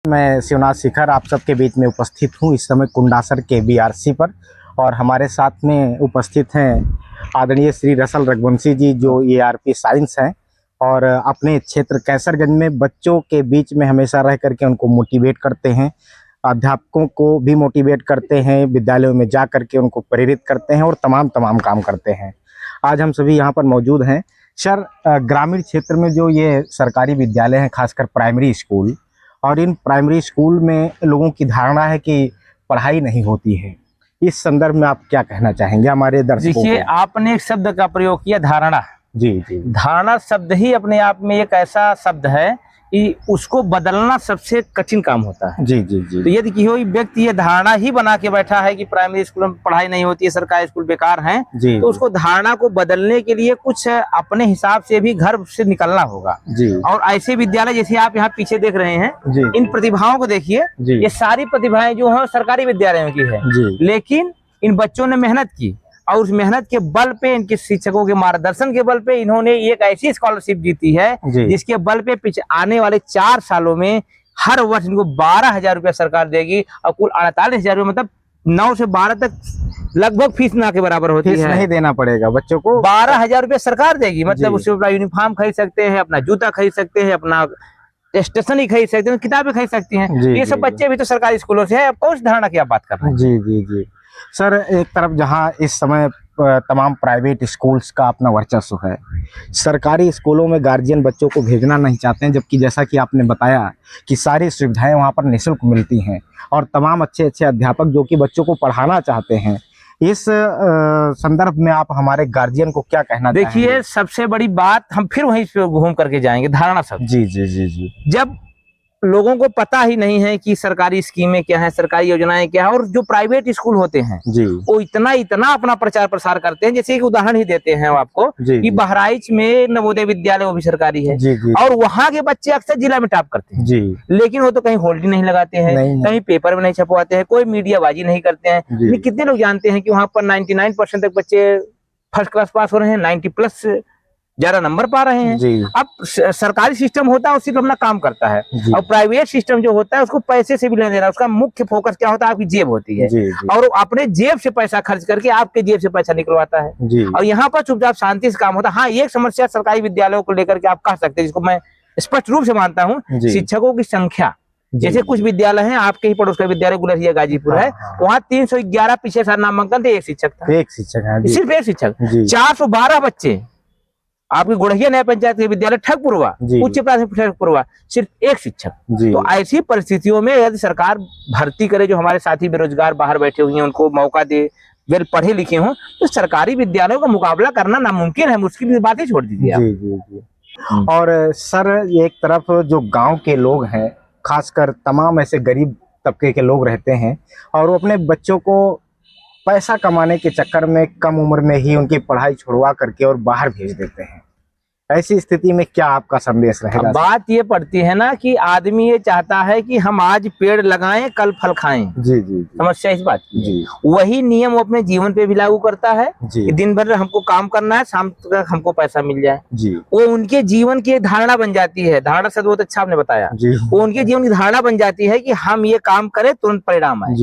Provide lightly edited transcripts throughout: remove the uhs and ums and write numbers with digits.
मैं शिवनाथ शिखर आप सबके बीच में उपस्थित हूँ इस समय कुंडासर के बीआरसी पर। और हमारे साथ में उपस्थित हैं आदरणीय श्री रसल रघुवंशी जी, जो एआरपी साइंस हैं और अपने क्षेत्र कैसरगंज में बच्चों के बीच में हमेशा रह करके उनको मोटिवेट करते हैं, अध्यापकों को भी मोटिवेट करते हैं, विद्यालयों में जा करके उनको प्रेरित करते हैं और तमाम काम करते हैं। आज हम सभी यहाँ पर मौजूद हैं। सर, ग्रामीण क्षेत्र में जो ये सरकारी विद्यालय हैं, खासकर प्राइमरी स्कूल, और इन प्राइमरी स्कूल में लोगों की धारणा है कि पढ़ाई नहीं होती है। इस संदर्भ में आप क्या कहना चाहेंगे हमारे दर्शकों को? देखिए, आपने एक शब्द का प्रयोग किया, धारणा। जी जी। धारणा शब्द ही अपने आप में एक ऐसा शब्द है कि उसको बदलना सबसे कठिन काम होता है। जी जी जी। तो यदि कोई व्यक्ति ये धारणा ही बना के बैठा है कि प्राइमरी स्कूल में पढ़ाई नहीं होती है, सरकारी स्कूल बेकार हैं, तो उसको धारणा को बदलने के लिए कुछ अपने हिसाब से भी घर से निकलना होगा। जी। और ऐसे विद्यालय जैसे आप यहाँ पीछे देख रहे हैं, जी। इन प्रतिभाओं को देखिए, ये सारी प्रतिभाएं जो है सरकारी विद्यालयों की है। लेकिन इन बच्चों ने मेहनत की और उस मेहनत के बल पे, इनके शिक्षकों के मार्गदर्शन के बल पे इन्होंने एक ऐसी स्कॉलरशिप जीती है जिसके बल पे पीछे आने वाले 4 सालों में हर वर्ष इनको 12,000 रुपया सरकार देगी और कुल 48,000 रुपये, मतलब 9 से 12 तक लगभग फीस ना के बराबर होती है। नहीं देना पड़ेगा बच्चों को, 12,000 रुपया सरकार देगी। मतलब उससे अपना यूनिफॉर्म खरीद सकते हैं, अपना जूता खरीद सकते हैं, अपना स्टेशनरी खरीद सकते हैं, किताबें खरीद सकती हैं। ये सब बच्चे भी तो सरकारी स्कूलों से है। अब कौन सी धारणा की आप बात कर रहे हैं? जी जी जी। सर, एक तरफ जहां इस समय तमाम प्राइवेट स्कूल्स का अपना वर्चस्व है, सरकारी स्कूलों में गार्जियन बच्चों को भेजना नहीं चाहते हैं, जबकि जैसा कि आपने बताया कि सारी सुविधाएं वहां पर निःशुल्क मिलती हैं और तमाम अच्छे अध्यापक जो कि बच्चों को पढ़ाना चाहते हैं। इस संदर्भ में आप हमारे गार्जियन को क्या कहना चाहेंगे? देखिए, सबसे बड़ी बात हम फिर वहीं पे घूम करके जाएंगे, धारणा सब। जी जी जी जी। जब लोगों को पता ही नहीं है कि सरकारी स्कीमें क्या है, सरकारी योजनाएं क्या है, और जो प्राइवेट स्कूल होते हैं वो इतना अपना प्रचार प्रसार करते हैं। जैसे एक उदाहरण ही देते हैं आपको कि बहराइच में नवोदय विद्यालय वो भी सरकारी है और वहाँ के बच्चे अक्सर जिला में टॉप करते हैं। लेकिन वो तो कहीं होल्डिंग नहीं लगाते हैं, कहीं पेपर में नहीं छपवाते हैं, कोई मीडियाबाजी नहीं करते हैं। कितने लोग जानते हैं कि वहाँ पर 99% तक बच्चे फर्स्ट क्लास पास हो रहे हैं, 90+ ज्यादा नंबर पा रहे हैं। अब सरकारी सिस्टम होता है वो सिर्फ अपना काम करता है, और प्राइवेट सिस्टम जो होता है उसको पैसे से भी लेने देना। उसका मुख्य फोकस क्या होता है? आपकी जेब होती है, और वो अपने जेब से पैसा खर्च करके आपके जेब से पैसा निकलवाता है। और यहाँ पर चुपचाप शांति से काम होता है। हाँ, एक समस्या सरकारी विद्यालयों को लेकर के आप कह सकते हैं, जिसको मैं स्पष्ट रूप से मानता हूँ, शिक्षकों की संख्या। जैसे कुछ विद्यालय हैं, आपके ही पड़ोस का विद्यालय गुलरिया गाजीपुर है, वहाँ 311 पिछले साल नामांकन थे, एक शिक्षक था, सिर्फ एक शिक्षक। 412 बच्चे आपकी गुड़हिया नया पंचायत के विद्यालय ठगपुरवा, उच्च प्राथमिक ठगपुरवा, सिर्फ एक शिक्षक। तो ऐसी परिस्थितियों में यदि सरकार भर्ती करे, जो हमारे साथी बेरोजगार बाहर बैठे हुए हैं उनको मौका दे, वेल पढ़े लिखे हों, तो सरकारी विद्यालयों का मुकाबला करना नामुमकिन है। मुश्किल बात ही छोड़ दीजिए आप। जी। और सर, एक तरफ जो गांव के लोग हैं, खासकर तमाम ऐसे गरीब तबके के लोग रहते हैं और वो अपने बच्चों को पैसा कमाने के चक्कर में कम उम्र में ही उनकी पढ़ाई छुड़वा करके और बाहर भेज देते हैं। ऐसी स्थिति में क्या आपका संदेश रहेगा? बात ये पड़ती है ना कि आदमी ये चाहता है कि हम आज पेड़ लगाएं, कल फल खाएं। जी जी। समस्या इस बात की। वही नियम वो अपने जीवन पे भी लागू करता है कि दिन भर हमको काम करना है, शाम तक हमको पैसा मिल जाए। वो उनके जीवन की धारणा बन जाती है। धारणा शब्द बहुत अच्छा आपने बताया। वो उनके जीवन की धारणा बन जाती है कि हम ये काम करें, तुरंत परिणाम आए।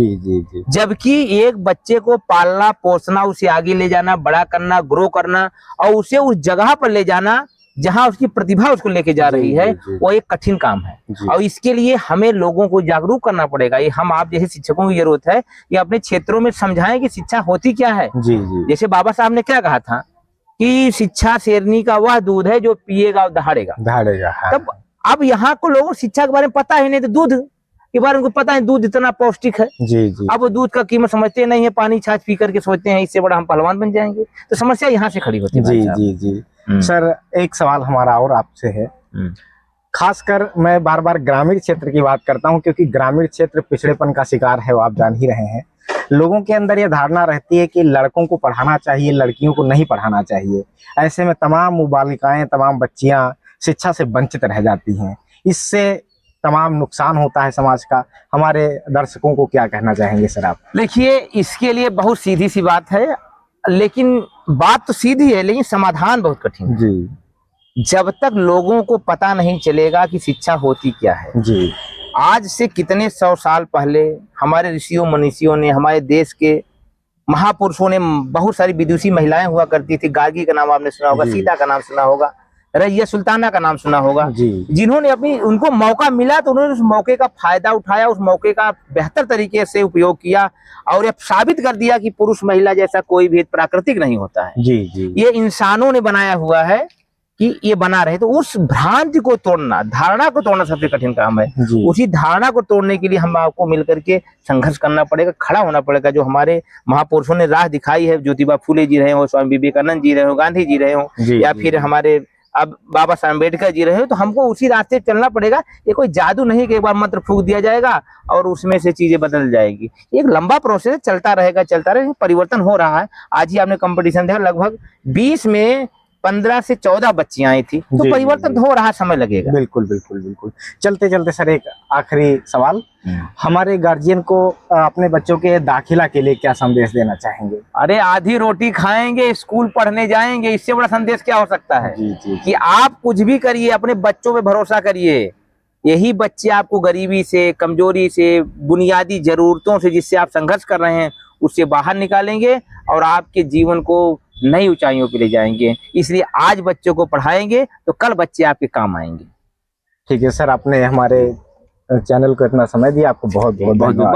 जबकि एक बच्चे को पालना पोसना, उसे आगे ले जाना, बड़ा करना, ग्रो करना और उसे उस जगह पर ले जाना जहां उसकी प्रतिभा उसको लेके जा रही है, वो एक कठिन काम है। और इसके लिए हमें लोगों को जागरूक करना पड़ेगा। ये हम आप जैसे शिक्षकों की जरूरत है कि अपने क्षेत्रों में समझाएं कि शिक्षा होती क्या है। जैसे बाबा साहब ने क्या कहा था कि शिक्षा शेरनी का वह दूध है जो पिएगा दहाड़ेगा। तब अब यहाँ को लोगों को शिक्षा के बारे में पता ही नहीं, तो दूध के बारे में पता है दूध इतना पौष्टिक है। अब वो दूध का कीमत समझते नहीं है, पानी छाछ पी करके सोचते हैं इससे बड़ा हम पहलवान बन जाएंगे। तो समस्या यहाँ से खड़ी होती है। जी। सर, एक सवाल हमारा और आपसे है। खासकर मैं बार बार ग्रामीण क्षेत्र की बात करता हूं, क्योंकि ग्रामीण क्षेत्र पिछड़ेपन का शिकार है, वो आप जान ही रहे हैं। लोगों के अंदर ये धारणा रहती है कि लड़कों को पढ़ाना चाहिए, लड़कियों को नहीं पढ़ाना चाहिए। ऐसे में तमाम बालिकाएं, तमाम बच्चियां शिक्षा से वंचित रह जाती हैं। इससे तमाम नुकसान होता है समाज का। हमारे दर्शकों को क्या कहना चाहेंगे सर आप? देखिए, इसके लिए बहुत सीधी सी बात है, लेकिन बात तो सीधी है लेकिन समाधान बहुत कठिन है। जब तक लोगों को पता नहीं चलेगा कि शिक्षा होती क्या है आज से कितने 100 साल पहले हमारे ऋषियों मनीषियों ने, हमारे देश के महापुरुषों ने, बहुत सारी विदुषी महिलाएं हुआ करती थी। गार्गी का नाम आपने सुना होगा, सीता का नाम सुना होगा, रजिया सुल्ताना का नाम सुना होगा, जिन्होंने उनको मौका मिला तो उन्होंने उस मौके का फायदा उठाया, उस मौके का बेहतर तरीके से उपयोग किया और ये साबित कर दिया कि पुरुष महिला जैसा कोई भेद प्राकृतिक नहीं होता है। ये इंसानों ने बनाया हुआ है कि ये बना रहे। तो उस भ्रांति को तोड़ना, धारणा को तोड़ना सबसे कठिन काम है। उसी धारणा को तोड़ने के लिए हम आपको मिलकर के संघर्ष करना पड़ेगा, खड़ा होना पड़ेगा। जो हमारे महापुरुषों ने राह दिखाई है, ज्योतिबा फूले जी रहे हो, स्वामी विवेकानंद जी रहे हो, गांधी जी रहे हो, या फिर हमारे अब बाबा साहब अम्बेडकर जी रहे हो, तो हमको उसी रास्ते चलना पड़ेगा। ये कोई जादू नहीं कि एक बार मंत्र फूंक दिया जाएगा और उसमें से चीजें बदल जाएगी। एक लंबा प्रोसेस चलता रहेगा, परिवर्तन हो रहा है। आज ही आपने कंपटीशन देखा, लगभग 20 में 15 से 14 बच्चियां आई थी, तो परिवर्तन हो रहा, समय लगेगा। बिल्कुल बिल्कुल बिल्कुल। चलते चलते सर एक आखिरी सवाल, हमारे गार्जियन को अपने बच्चों के दाखिला के लिए क्या संदेश देना चाहेंगे? अरे आधी रोटी खाएंगे, स्कूल पढ़ने जाएंगे, इससे बड़ा संदेश क्या हो सकता है? कि आप कुछ भी करिए, अपने बच्चों पे भरोसा करिए। यही बच्चे आपको गरीबी से, कमजोरी से, बुनियादी जरूरतों से जिससे आप संघर्ष कर रहे हैं, उससे बाहर निकालेंगे और आपके जीवन को नई ऊंचाइयों पे ले जाएंगे। इसलिए आज बच्चों को पढ़ाएंगे तो कल बच्चे आपके काम आएंगे। ठीक है सर, आपने हमारे चैनल को इतना समय दिया, आपको बहुत बहुत धन्यवाद।